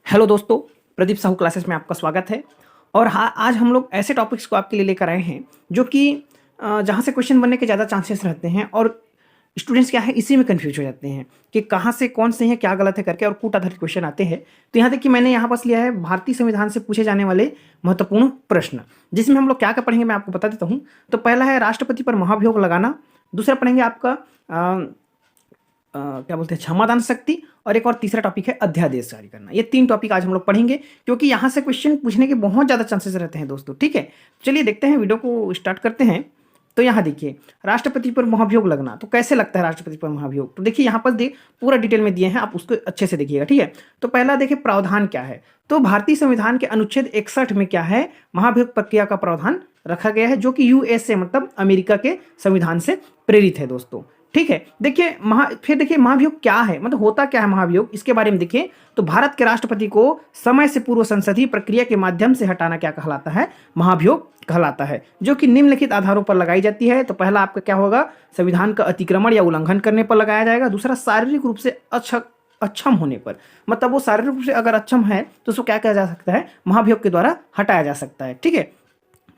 Hello दोस्तों, Pradeep Sahu classes में आपका स्वागत है। और हाँ, आज हम लोग ऐसे टॉपिक्स को आपके लिए लेकर आए हैं जो कि जहाँ से क्वेश्चन बनने के ज़्यादा चांसेस रहते हैं और स्टूडेंट्स क्या है इसी में कंफ्यूज हो जाते हैं कि कहाँ से कौन से हैं क्या गलत है करके और कूट आधारित क्वेश्चन आते हैं। तो यहाँ तक कि मैंने यहाँ पास लिया है भारतीय संविधान से पूछे जाने वाले महत्वपूर्ण प्रश्न, जिसमें हम लोग क्या क्या पढ़ेंगे मैं आपको बता देता हूँ। तो पहला है राष्ट्रपति पर महाभियोग लगाना, दूसरा पढ़ेंगे आपका क्या बोलते हैं क्षमादान शक्ति, और एक और तीसरा टॉपिक है अध्यादेश जारी करना। ये तीन टॉपिक आज हम लोग पढ़ेंगे क्योंकि यहाँ से क्वेश्चन पूछने के बहुत ज़्यादा चांसेस रहते हैं दोस्तों। ठीक है, चलिए देखते हैं, वीडियो को स्टार्ट करते हैं। तो यहाँ देखिए राष्ट्रपति पर महाभियोग लगना, तो कैसे लगता है राष्ट्रपति पर महाभियोग। तो देखिए यहाँ पर पूरा डिटेल में दिए हैं, आप उसको अच्छे से देखिएगा। ठीक है, तो पहला देखिए प्रावधान क्या है। तो भारतीय संविधान के अनुच्छेद 61 में क्या है, महाभियोग प्रक्रिया का प्रावधान रखा गया है जो कि यूएसए मतलब अमेरिका के संविधान से प्रेरित है दोस्तों। ठीक है, देखिए फिर देखिए महाभियोग क्या है, मतलब होता क्या है महाभियोग, इसके बारे में देखिए। तो भारत के राष्ट्रपति को समय से पूर्व संसदीय प्रक्रिया के माध्यम से हटाना क्या कहलाता है, महाभियोग कहलाता है, जो कि निम्नलिखित आधारों पर लगाई जाती है। तो पहला आपका क्या होगा, संविधान का अतिक्रमण या उल्लंघन करने पर लगाया जाएगा। दूसरा शारीरिक रूप से अक्षम होने पर, मतलब वो शारीरिक रूप से अगर अक्षम है तो उसको क्या किया जा सकता है, महाभियोग के द्वारा हटाया जा सकता है। ठीक है,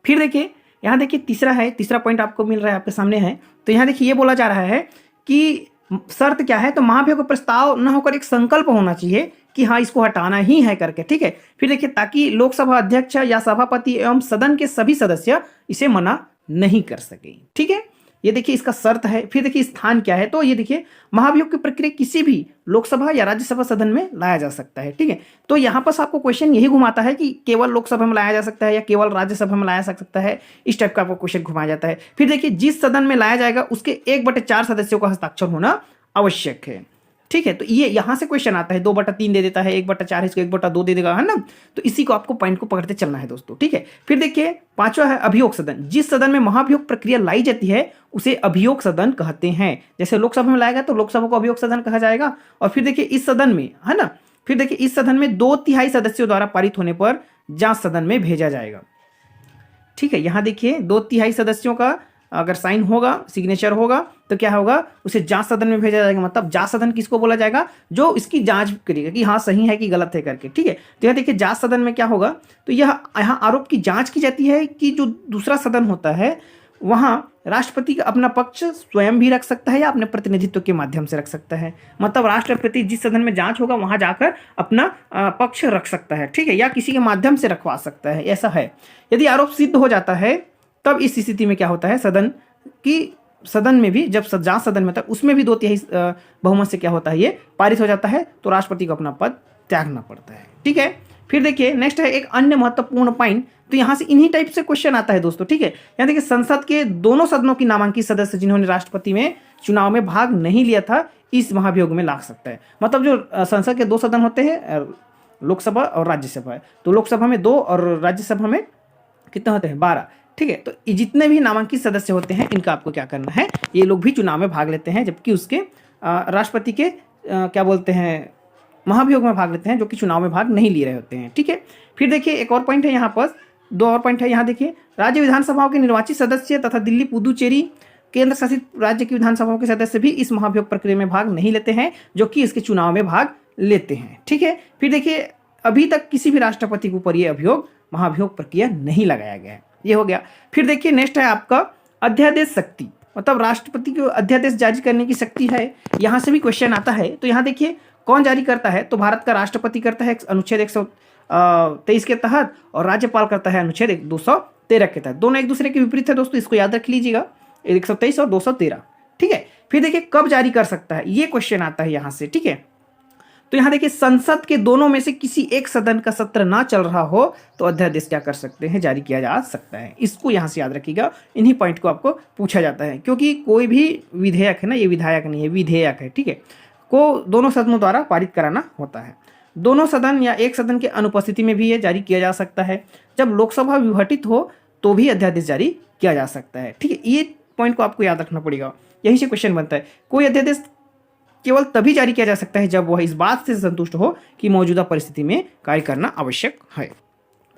फिर देखिए यहाँ देखिए तीसरा पॉइंट आपको मिल रहा है, आपके सामने है। तो यहाँ देखिए ये बोला जा रहा है कि शर्त क्या है, तो महाभियोग का प्रस्ताव न होकर एक संकल्प होना चाहिए कि हाँ इसको हटाना ही है करके। ठीक है, फिर देखिए ताकि लोकसभा अध्यक्ष या सभापति एवं सदन के सभी सदस्य इसे मना नहीं कर सके। ठीक है, ये देखिए इसका शर्त है। फिर देखिए स्थान क्या है, तो ये देखिए महाभियोग की प्रक्रिया किसी भी लोकसभा या राज्यसभा सदन में लाया जा सकता है। ठीक है, तो यहाँ पर आपको क्वेश्चन यही घुमाता है कि केवल लोकसभा में लाया जा सकता है या केवल राज्यसभा में लाया जा सकता है, इस टाइप का आपको क्वेश्चन घुमाया जाता है। फिर देखिए जिस सदन में लाया जाएगा उसके 1/4 सदस्यों का हस्ताक्षर होना आवश्यक है। ठीक है, तो ये यहां से क्वेश्चन आता है, 2/3 दे देता है, 1/4 इसको 1/2 दे देगा, है ना। तो इसी को आपको पॉइंट को पकड़ते चलना है दोस्तों। ठीक है, फिर देखिए पांचवा है अभियोग सदन। जिस सदन में महाभियोग प्रक्रिया लाई जाती है उसे अभियोग सदन कहते हैं। जैसे लोकसभा में लाएगा तो लोकसभा को अभियोग सदन कहा जाएगा। और फिर देखिए इस सदन में, है ना, फिर देखिए इस सदन में 2/3 सदस्यों द्वारा पारित होने पर जांच सदन में भेजा जाएगा। ठीक है, यहां देखिए 2/3 सदस्यों का अगर साइन होगा, सिग्नेचर होगा, तो क्या होगा, उसे जांच सदन में भेजा जाएगा। मतलब जांच सदन किसको बोला जाएगा, जो इसकी जांच करेगा कि हाँ सही है कि गलत है करके। ठीक है, तो यहाँ देखिए जांच सदन में क्या होगा, तो यह यहाँ आरोप की जांच की जाती है कि जो दूसरा सदन होता है वहाँ राष्ट्रपति का अपना पक्ष स्वयं भी रख सकता है या अपने प्रतिनिधित्व के माध्यम से रख सकता है। मतलब राष्ट्रपति जिस सदन में जांच होगा वहां जाकर अपना पक्ष रख सकता है। ठीक है, या किसी के माध्यम से रखवा सकता है, ऐसा है। यदि आरोप सिद्ध हो जाता है तब इस स्थिति में क्या होता है, सदन में भी जब जांच सदन में था उसमें भी 2/3 बहुमत से क्या होता है, ये पारित हो जाता है, तो राष्ट्रपति को अपना पद त्यागना पड़ता है। ठीक है, फिर देखिए नेक्स्ट है एक अन्य महत्वपूर्ण पॉइंट। तो यहां से इन्हीं टाइप से क्वेश्चन आता है दोस्तों। ठीक है, यहाँ देखिए संसद के दोनों सदनों की नामांकित सदस्य जिन्होंने राष्ट्रपति में चुनाव में भाग नहीं लिया था इस महाभियोग में लाग सकता है। मतलब जो संसद के 2 सदन होते हैं, लोकसभा और राज्यसभा है, तो लोकसभा में 2 और राज्यसभा में कितने होते हैं, 12। ठीक है, तो जितने भी नामांकित सदस्य होते हैं इनका आपको क्या करना है, ये लोग भी चुनाव में भाग लेते हैं, जबकि उसके राष्ट्रपति के क्या बोलते हैं महाभियोग में भाग लेते हैं जो कि चुनाव में भाग नहीं ले रहे होते हैं। ठीक है, फिर देखिए एक और पॉइंट है, यहाँ पर 2 और पॉइंट है। यहाँ देखिए राज्य विधानसभाओं के निर्वाचित सदस्य तथा दिल्ली पुदुचेरी केंद्र शासित राज्य की विधानसभाओं के सदस्य भी इस महाभियोग प्रक्रिया में भाग नहीं लेते हैं जो कि इसके चुनाव में भाग लेते हैं। ठीक है, फिर देखिए अभी तक किसी भी राष्ट्रपति के ऊपर ये महाभियोग प्रक्रिया नहीं लगाया गया है, ये हो गया। फिर देखिए नेक्स्ट है आपका अध्यादेश शक्ति, मतलब राष्ट्रपति को अध्यादेश जारी करने की शक्ति है, यहां से भी क्वेश्चन आता है। तो यहाँ देखिए कौन जारी करता है, तो भारत का राष्ट्रपति करता है अनुच्छेद 123 के तहत, और राज्यपाल करता है अनुच्छेद 213 के तहत। दोनों एक दूसरे के विपरीत है दोस्तों, इसको याद रख लीजिएगा, 123 और 213। ठीक है, फिर देखिए कब जारी कर सकता है, ये क्वेश्चन आता है यहाँ से। ठीक है, तो यहाँ देखिए संसद के दोनों में से किसी एक सदन का सत्र ना चल रहा हो तो अध्यादेश क्या कर सकते हैं, जारी किया जा सकता है। इसको यहाँ से याद रखिएगा, इन्हीं पॉइंट को आपको पूछा जाता है, क्योंकि कोई भी विधेयक है ना, ये विधायक नहीं है, विधेयक है। ठीक है, को दोनों सदनों द्वारा पारित कराना होता है। दोनों सदन या एक सदन के अनुपस्थिति में भी ये जारी किया जा सकता है। जब लोकसभा विघटित हो तो भी अध्यादेश जारी किया जा सकता है। ठीक है, ये पॉइंट को आपको याद रखना पड़ेगा, यहीं से क्वेश्चन बनता है। कोई अध्यादेश केवल तभी जारी किया जा सकता है जब वह इस बात से संतुष्ट हो कि मौजूदा परिस्थिति में कार्य करना आवश्यक है।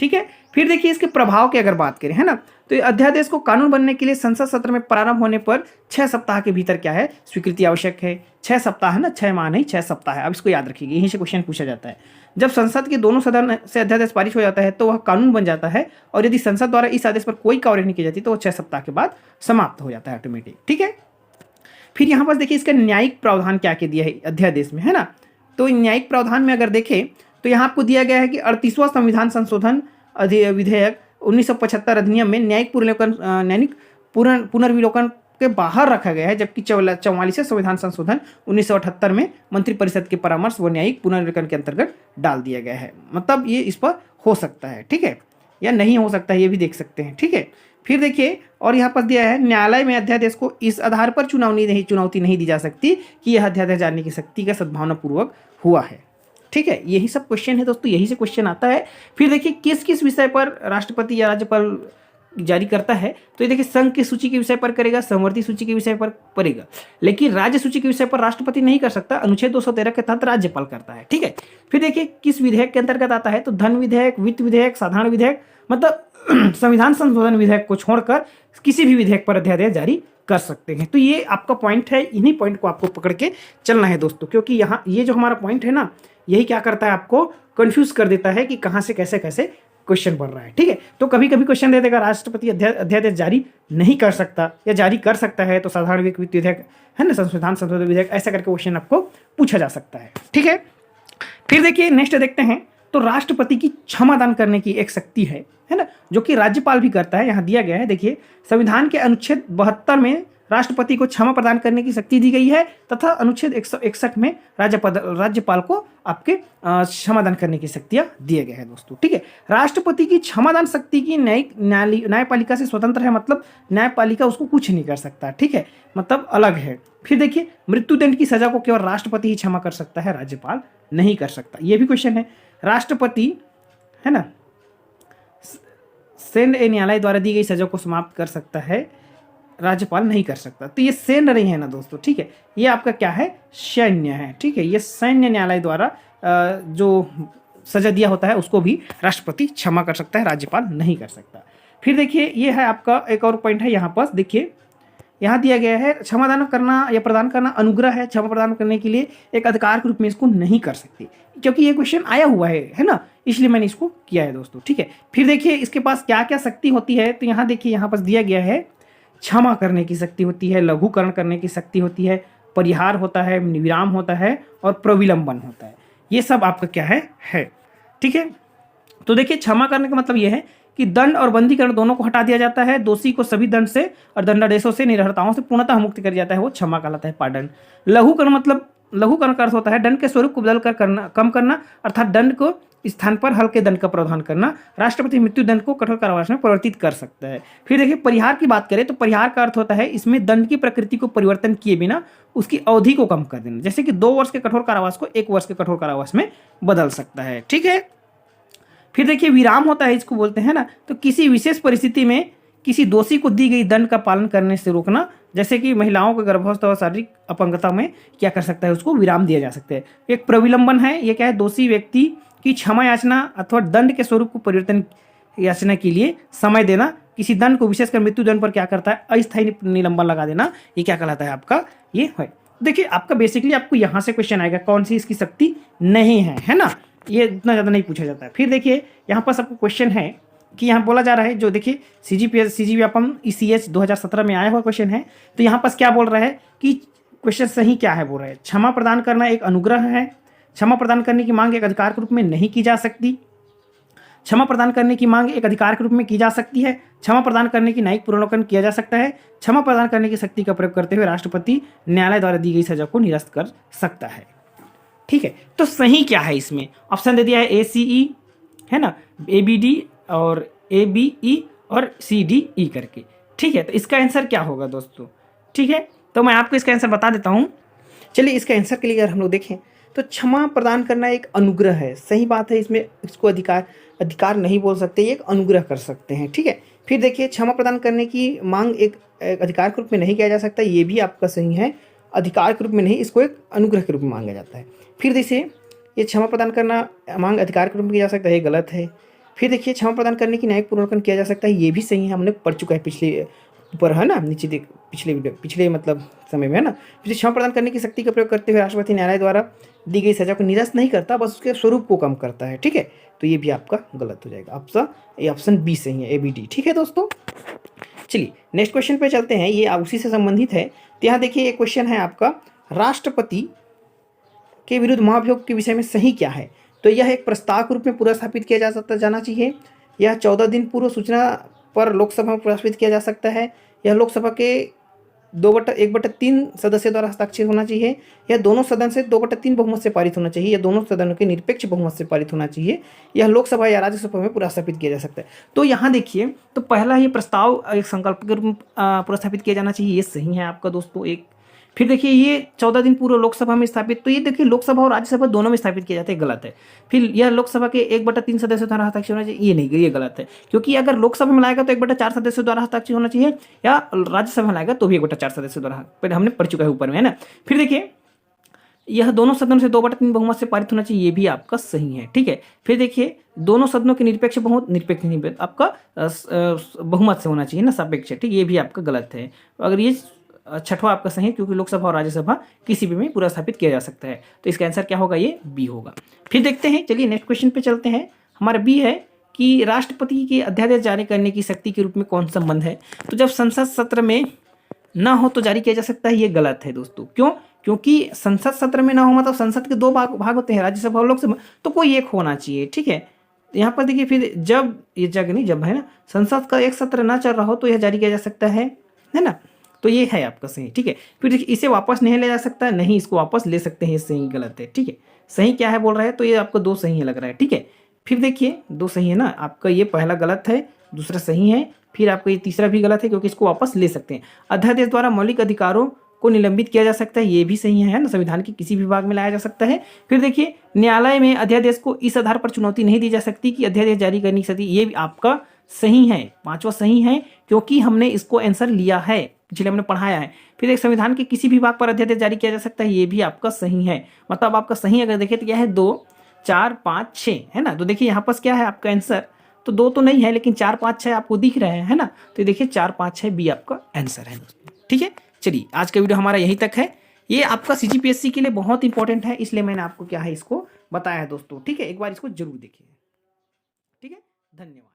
ठीक है। फिर देखिए इसके प्रभाव की अगर बात करें, है ना, तो अध्यादेश को कानून बनने के लिए संसद सत्र में प्रारंभ होने पर 6 सप्ताह के भीतर क्या है, स्वीकृति आवश्यक है। 6 सप्ताह है ना, 6 माह नहीं 6 सप्ताह है। अब इसको याद रखिएगा, यहीं से क्वेश्चन पूछा जाता है। जब संसद के दोनों सदन से अध्यादेश पारित हो जाता है तो वह कानून बन जाता है, और यदि संसद द्वारा इस आदेश पर कोई कार्रवाई नहीं की जाती तो वह 6 सप्ताह के बाद समाप्त हो जाता है ऑटोमेटिक, ठीक है। फिर यहाँ पर देखिए इसका न्यायिक प्रावधान क्या क्या दिया है अध्यादेश में, है ना। तो न्यायिक प्रावधान में अगर देखें तो यहाँ आपको दिया गया है कि 38वां संविधान संशोधन विधेयक 1975 अधिनियम में न्यायिक पुनर्विलोकन के बाहर रखा गया है, जबकि 44वें संविधान संशोधन 1978 में मंत्रिपरिषद के परामर्श व न्यायिक पुनर्विलोकन के अंतर्गत डाल दिया गया है। मतलब ये इस पर हो सकता है, ठीक है, या नहीं हो सकता है, ये भी देख सकते हैं, ठीक है। फिर देखिए और यहाँ पर दिया है न्यायालय में अध्यादेश को इस आधार पर चुनौती नहीं दी जा सकती कि यह अध्यादेश जानने की शक्ति का सद्भावनापूर्वक हुआ है, ठीक है। यही सब क्वेश्चन है दोस्तों, यही से क्वेश्चन आता है। फिर देखिए किस किस विषय पर राष्ट्रपति या राज्यपाल जारी करता है, तो ये देखिए संघ की सूची के विषय पर करेगा, समवर्ती सूची के विषय पर करेगा, लेकिन राज्य सूची के विषय पर राष्ट्रपति नहीं कर सकता, अनुच्छेद 213 के तहत राज्यपाल करता है, ठीक है। फिर देखिए किस विधेयक के अंतर्गत आता है, तो धन विधेयक, वित्त विधेयक, साधारण विधेयक, मतलब संविधान संशोधन विधेयक को छोड़कर किसी भी विधेयक पर अध्यादेश जारी कर सकते हैं। तो ये आपका पॉइंट है, इन्हीं पॉइंट को आपको पकड़ के चलना है दोस्तों, क्योंकि यहाँ ये जो हमारा पॉइंट है ना, यही क्या करता है, आपको कंफ्यूज कर देता है कि कहाँ से कैसे कैसे क्वेश्चन बन रहा है, ठीक है। तो कभी कभी क्वेश्चन दे देगा राष्ट्रपति अध्यादेश जारी नहीं कर सकता या जारी कर सकता है, तो साधारण वित्त विधेयक, है ना, संविधान संशोधन विधेयक, ऐसा करके क्वेश्चन आपको पूछा जा सकता है, ठीक है। फिर देखिए नेक्स्ट देखते हैं, तो राष्ट्रपति की क्षमा दान करने की एक शक्ति है ना, जो कि राज्यपाल भी करता है। यहाँ दिया गया है, देखिए संविधान के अनुच्छेद 72 में राष्ट्रपति को क्षमा प्रदान करने की शक्ति दी गई है, तथा अनुच्छेद 161 में राज्यपाल को आपके क्षमादान करने की शक्तियां दिए गए हैं दोस्तों, ठीक है। राष्ट्रपति की क्षमादान शक्ति की न्यायपालिका से स्वतंत्र है, मतलब न्यायपालिका उसको कुछ नहीं कर सकता, ठीक है, मतलब अलग है। फिर देखिए मृत्युदंड की सजा को केवल राष्ट्रपति ही क्षमा कर सकता है, राज्यपाल नहीं कर सकता। यह भी क्वेश्चन है, राष्ट्रपति, है ना, सैन्य न्यायालय द्वारा दी गई सजा को समाप्त कर सकता है, राज्यपाल नहीं कर सकता। तो ये सैन्य नहीं है ना दोस्तों, ठीक है, ये आपका क्या है, सैन्य है, ठीक है। ये सैन्य न्यायालय द्वारा जो सजा दिया होता है उसको भी राष्ट्रपति क्षमा कर सकता है, राज्यपाल नहीं कर सकता। फिर देखिए ये है आपका एक और पॉइंट है, यहाँ पर देखिए यहाँ दिया गया है, क्षमादान करना या प्रदान करना अनुग्रह है, क्षमा प्रदान करने के लिए एक अधिकार के रूप में इसको नहीं कर सकती, क्योंकि ये क्वेश्चन आया हुआ है ना, इसलिए मैंने इसको किया है दोस्तों, ठीक है। फिर देखिए इसके पास क्या क्या शक्ति होती है, तो यहाँ देखिए यहाँ पास दिया गया है, क्षमा करने की शक्ति होती है, लघुकरण करने की शक्ति होती है, परिहार होता है, विराम होता है और प्रविलंबन होता है। ये सब आपका क्या है, ठीक है। तो देखिए क्षमा करने का मतलब ये है कि दंड और बंदीकरण दोनों को हटा दिया जाता है, दोषी को सभी दंड से और दंडादेशों से, निरहरताओं से पूर्णतः मुक्त कर दिया जाता है, वो क्षमा कहलाता है, पार्डन। लघुकरण मतलब लघुकरण का अर्थ होता है दंड के स्वरूप को बदल कर करना, कम करना, अर्थात दंड को स्थान पर हल्के दंड का प्रावधान करना। राष्ट्रपति मृत्यु दंड को कठोर कारावास में परिवर्तित कर सकता है। फिर देखिए परिहार की बात करें तो परिहार का अर्थ होता है इसमें दंड की प्रकृति को परिवर्तन किए बिना उसकी अवधि को कम कर देना, जैसे कि 2 वर्ष के कठोर कारावास को 1 वर्ष के कठोर कारावास में बदल सकता है, ठीक है। फिर देखिए विराम होता है, इसको बोलते हैं ना, तो किसी विशेष परिस्थिति में किसी दोषी को दी गई दंड का पालन करने से रोकना, जैसे कि महिलाओं के गर्भावस्था और शारीरिक अपंगता में क्या कर सकता है, उसको विराम दिया जा सकता है। एक प्रविलंबन है, ये क्या है, दोषी व्यक्ति की क्षमा याचना अथवा दंड के स्वरूप को परिवर्तन याचना के लिए समय देना, किसी दंड को विशेषकर मृत्यु दंड पर क्या करता है, अस्थायी निलंबन लगा देना, ये क्या कहलाता है आपका, ये है। देखिए आपका बेसिकली आपको यहाँ से क्वेश्चन आएगा कौन सी इसकी शक्ति नहीं है ना, ये इतना ज़्यादा नहीं पूछा जाता है। फिर देखिए यहाँ पर सबको क्वेश्चन है कि यहाँ बोला जा रहा है, जो देखिए CGPAPM ECH 2017 में आया हुआ क्वेश्चन है, तो यहाँ पर क्या बोल रहा है कि क्वेश्चन सही क्या है, बोल रहा है क्षमा प्रदान करना एक अनुग्रह है, क्षमा प्रदान करने की मांग एक अधिकार के रूप में नहीं की जा सकती, क्षमा प्रदान करने की मांग एक अधिकार के रूप में की जा सकती है, क्षमा प्रदान करने की न्यायिक पुनर्विलोकन किया जा सकता है, क्षमा प्रदान करने की शक्ति का प्रयोग करते हुए राष्ट्रपति न्यायालय द्वारा दी गई सजा को निरस्त कर सकता है, ठीक है। तो सही क्या है, इसमें ऑप्शन दे दिया है ACE, है ना, ABD और ABE और CDE करके, ठीक है। तो इसका आंसर क्या होगा दोस्तों, ठीक है, तो मैं आपको इसका आंसर बता देता हूँ। चलिए इसका आंसर के लिए अगर हम लोग देखें तो क्षमा प्रदान करना एक अनुग्रह है, सही बात है, इसमें इसको अधिकार नहीं बोल सकते, एक अनुग्रह कर सकते हैं, ठीक है। फिर देखिए क्षमा प्रदान करने की मांग एक अधिकार के रूप में नहीं किया जा सकता, ये भी आपका सही है, अधिकार के रूप में नहीं, इसको एक अनुग्रह के रूप में मांगा जाता है। फिर देखिए ये क्षमा प्रदान करना मांग अधिकार के रूप में किया जा सकता है, ये गलत है। फिर देखिए क्षमा प्रदान करने की न्यायिक पुनर्वलोकन किया जा सकता है, ये भी सही है, हमने पढ़ चुका है पिछले ऊपर, है ना, नीचे देख पिछले वीडियो पिछले मतलब समय में, है ना। फिर क्षमा प्रदान करने की शक्ति का प्रयोग करते हुए राष्ट्रपति न्यायालय द्वारा दी गई सजा को निरस्त नहीं करता, बस उसके स्वरूप को कम करता है, ठीक है। तो ये भी आपका गलत हो जाएगा, ऑप्शन बी सही है, ABD, ठीक है दोस्तों। चलिए नेक्स्ट क्वेश्चन पे चलते हैं, ये उसी से संबंधित है। तो यहाँ देखिए एक क्वेश्चन है आपका, राष्ट्रपति के विरुद्ध महाभियोग के विषय में सही क्या है। तो यह एक प्रस्ताव के रूप में पूरा स्थापित किया जाना चाहिए, यह 14 दिन पूर्व सूचना पर लोकसभा में प्रस्तावित किया जा सकता है, यह लोकसभा के 1/3 सदस्य द्वारा हस्ताक्षर होना चाहिए, यह दोनों सदन से 2/3 बहुमत से पारित होना चाहिए, यह दोनों सदनों के निरपेक्ष बहुमत से पारित होना चाहिए, यह लोकसभा या राज्यसभा में प्रस्तावित किया जा सकता है। तो यहाँ देखिए, तो पहला ये प्रस्ताव एक संकल्प के रूप में प्रस्तावित किया जाना चाहिए, ये सही है आपका दोस्तों एक। फिर देखिए ये 14 दिन पूर्व लोकसभा में स्थापित, तो ये देखिए लोकसभा और राज्यसभा दोनों में स्थापित किए जाते हैं, गलत है। फिर यह लोकसभा के 1/3 सदस्यों द्वारा हस्ताक्षर होना चाहिए, ये नहीं, ये गलत है, क्योंकि अगर लोकसभा में लाएगा तो 1/4 सदस्यों द्वारा हस्ताक्षर होना चाहिए, या राज्यसभा में लाएगा तो भी 1/4 सदस्यों द्वारा, पहले हमने पढ़ चुका है ऊपर में, है ना। फिर देखिए यह दोनों सदनों से 2/3 बहुमत से पारित होना चाहिए, ये भी आपका सही है, ठीक है। फिर देखिए दोनों सदनों के निरपेक्ष आपका बहुमत से होना चाहिए ना, सापेक्ष, ठीक, ये भी आपका गलत है। अगर ये छठवां आपका सही है, क्योंकि लोकसभा और राज्यसभा किसी भी में पूरा स्थापित किया जा सकता है, तो इसका आंसर क्या होगा, ये बी होगा। फिर देखते हैं, चलिए नेक्स्ट क्वेश्चन पे चलते हैं। हमारा बी है कि राष्ट्रपति के अध्यादेश जारी करने की शक्ति के रूप में कौन संबंध है। तो जब संसद सत्र में ना हो तो जारी किया जा सकता है, ये गलत है दोस्तों। क्यों? क्योंकि संसद सत्र में ना हो मतलब संसद के 2 भाग होते हैं, राज्यसभा और लोकसभा, तो कोई एक होना चाहिए, ठीक है। यहाँ पर देखिए फिर जब ये जब है ना संसद का एक सत्र ना चल रहा हो तो यह जारी किया जा सकता है ना। तो ये है आपका सही, ठीक है। फिर देखिए इसे वापस नहीं ले जा सकता, नहीं, इसको वापस ले सकते हैं, ये सही गलत है, ठीक है। सही क्या है बोल रहा है, तो ये आपको 2 सही है लग रहा है, ठीक है। फिर देखिए 2 सही है ना आपका, ये पहला गलत है, दूसरा सही है, फिर आपका ये तीसरा भी गलत है, क्योंकि इसको वापस ले सकते हैं। अध्यादेश द्वारा मौलिक अधिकारों को निलंबित किया जा सकता है, ये भी सही है ना, संविधान के किसी भी विभाग में लाया जा सकता है। फिर देखिए न्यायालय में अध्यादेश को इस आधार पर चुनौती नहीं दी जा सकती कि अध्यादेश जारी करने की स्थिति, ये भी आपका सही है, 5वां सही है, क्योंकि हमने इसको आंसर लिया है, पिछले हमने पढ़ाया है। फिर एक संविधान के किसी भी विभाग पर अध्यादेश जारी किया जा सकता है, ये भी आपका सही है। मतलब आपका सही अगर देखें तो क्या है, 2, 4, 5, 6 है ना। तो देखिए यहाँ पर क्या है आपका आंसर, तो 2 तो नहीं है, लेकिन 4, 5, 6 आपको दिख रहे हैं, है ना। तो देखिए 4, 5, 6 बी आपका आंसर है, ठीक है। चलिए आज का वीडियो हमारा यहीं तक है, ये आपका CGPSC के लिए बहुत इंपॉर्टेंट है, इसलिए मैंने आपको क्या है इसको बताया है दोस्तों, ठीक है। एक बार इसको जरूर देखिए, ठीक है। धन्यवाद।